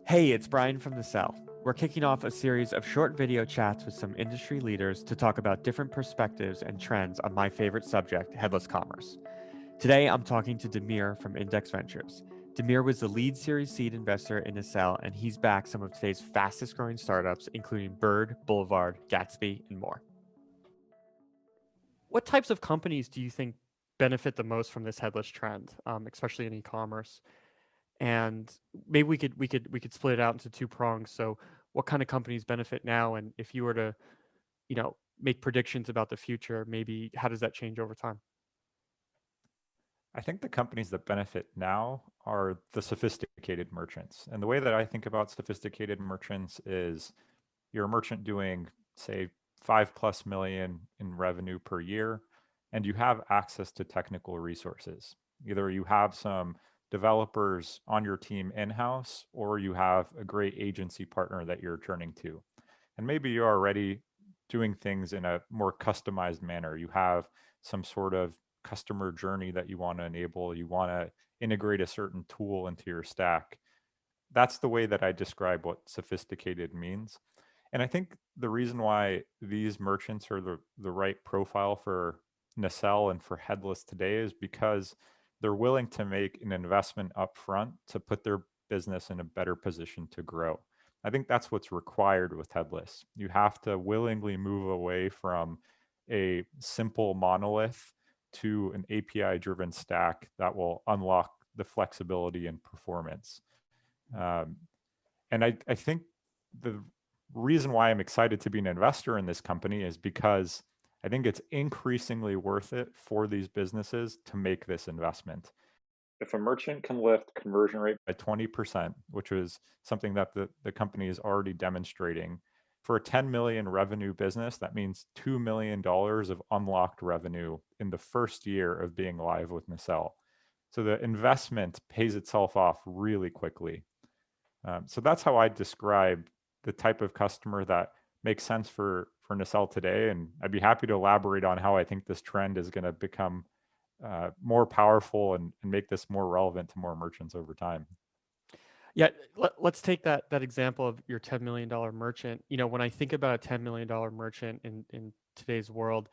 Hey, it's Brian from Nacelle. We're kicking off a series of short video chats with some industry leaders to talk about different perspectives and trends on my favorite subject, headless commerce. Today, I'm talking to Damir from Index Ventures. Damir was the lead Series Seed investor in Nacelle, and he's backed some of today's fastest growing startups, including Bird, Boulevard, Gatsby, and more. What types of companies do you think benefit the most from this headless trend, especially in e-commerce? And maybe we could split it out into two prongs. So what kind of companies benefit now, and if you were to, make predictions about the future, maybe how does that change over time? I think the companies that benefit now are the sophisticated merchants. And the way that I think about sophisticated merchants is you're a merchant doing, say, 5+ million in revenue per year, and you have access to technical resources. Either you have some developers on your team in-house, or you have a great agency partner that you're turning to. And maybe you're already doing things in a more customized manner. You have some sort of customer journey that you want to enable. You want to integrate a certain tool into your stack. That's the way that I describe what sophisticated means. And I think the reason why these merchants are the right profile for Nacelle and for headless today is because they're willing to make an investment upfront to put their business in a better position to grow. I think that's what's required with headless. You have to willingly move away from a simple monolith to an API driven stack that will unlock the flexibility and performance. Um, and I think the reason why I'm excited to be an investor in this company is because I think it's increasingly worth it for these businesses to make this investment. If a merchant can lift conversion rate by 20%, which is something that the company is already demonstrating, for a 10 million revenue business, that means $2 million of unlocked revenue in the first year of being live with Nacelle. So the investment pays itself off really quickly. So that's how I describe the type of customer that makes sense for Nacelle today. And I'd be happy to elaborate on how I think this trend is going to become more powerful and make this more relevant to more merchants over time. Yeah, let's take that example of your $10 million merchant. When I think about a $10 million merchant in today's world,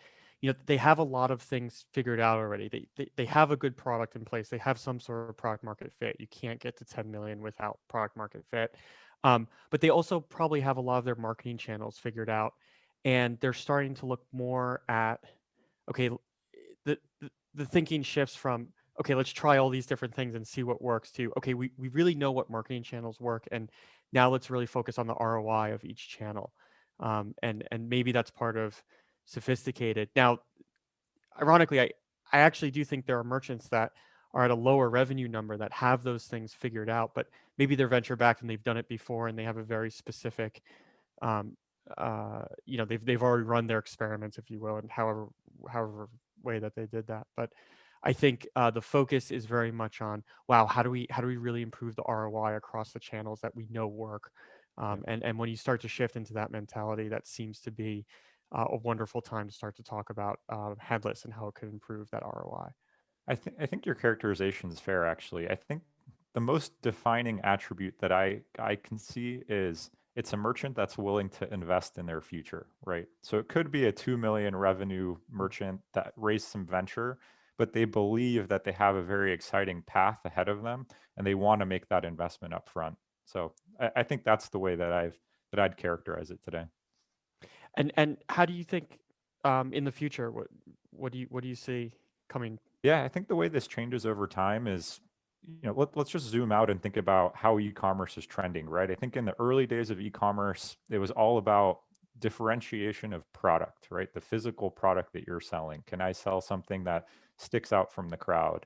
they have a lot of things figured out already. They have a good product in place. They have some sort of product market fit. You can't get to 10 million without product market fit. But they also probably have a lot of their marketing channels figured out, and they're starting to look more at, okay, the thinking shifts from, okay, let's try all these different things and see what works, to, okay, we really know what marketing channels work, and now let's really focus on the ROI of each channel. And maybe that's part of sophisticated. Now, ironically, I actually do think there are merchants that are at a lower revenue number that have those things figured out, but maybe they're venture backed and they've done it before and they have a very specific, um, they've already run their experiments, if you will, and however way that they did that. But I think the focus is very much on, wow, how do we really improve the ROI across the channels that we know work. Yeah. And when you start to shift into that mentality, that seems to be a wonderful time to start to talk about headless and how it could improve that ROI. I think your characterization is fair. Actually, I think the most defining attribute that I can see is it's a merchant that's willing to invest in their future, right? So it could be a 2 million revenue merchant that raised some venture, but they believe that they have a very exciting path ahead of them, and they want to make that investment up front. So I think that's the way that I'd characterize it today. And how do you think in the future, what do you see coming? Yeah, I think the way this changes over time is, let's just zoom out and think about how e-commerce is trending, right? I think in the early days of e-commerce, it was all about differentiation of product, right? The physical product that you're selling. Can I sell something that sticks out from the crowd?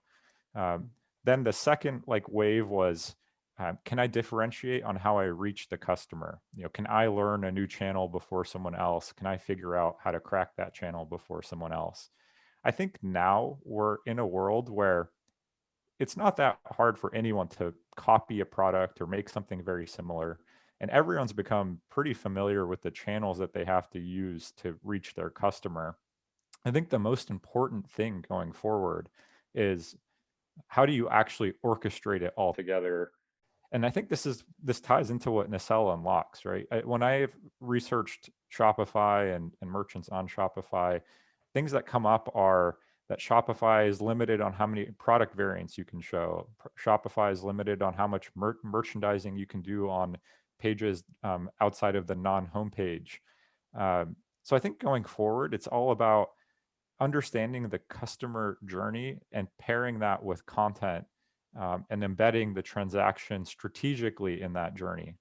Um, then the second wave was, can I differentiate on how I reach the customer? Can I learn a new channel before someone else? Can I figure out how to crack that channel before someone else? I think now we're in a world where it's not that hard for anyone to copy a product or make something very similar. And everyone's become pretty familiar with the channels that they have to use to reach their customer. I think the most important thing going forward is how do you actually orchestrate it all together And I think this ties into what Nacelle unlocks, right? When I've researched Shopify and merchants on Shopify, things that come up are that Shopify is limited on how many product variants you can show. Shopify is limited on how much merchandising you can do on pages outside of the non-homepage. So I think going forward, it's all about understanding the customer journey and pairing that with content, and embedding the transaction strategically in that journey.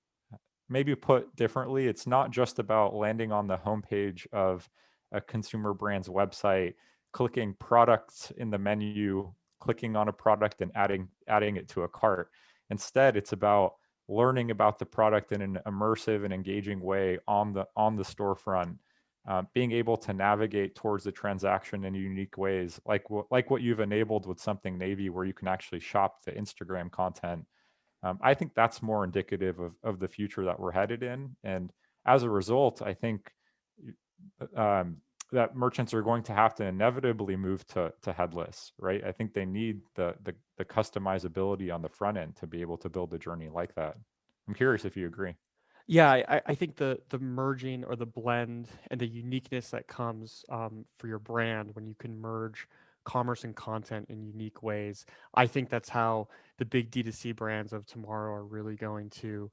Maybe put differently, it's not just about landing on the homepage of a consumer brand's website, clicking products in the menu, clicking on a product and adding it to a cart. Instead, it's about learning about the product in an immersive and engaging way on the storefront, being able to navigate towards the transaction in unique ways, like what you've enabled with something Navy, where you can actually shop the Instagram content. I think that's more indicative of the future that we're headed in, and as a result, I think um, that merchants are going to have to inevitably move to headless, right? I think they need the customizability on the front end to be able to build a journey like that. I'm curious if you agree. Yeah, I think the merging or the blend and the uniqueness that comes for your brand when you can merge commerce and content in unique ways. I think that's how the big D2C brands of tomorrow are really going to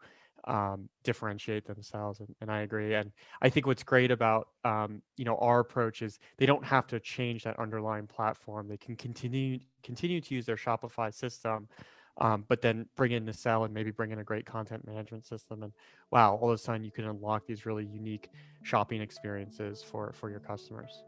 differentiate themselves. And I agree. And I think what's great about our approach is they don't have to change that underlying platform. They can continue to use their Shopify system, but then bring in Nacelle and maybe bring in a great content management system. And wow, all of a sudden you can unlock these really unique shopping experiences for your customers.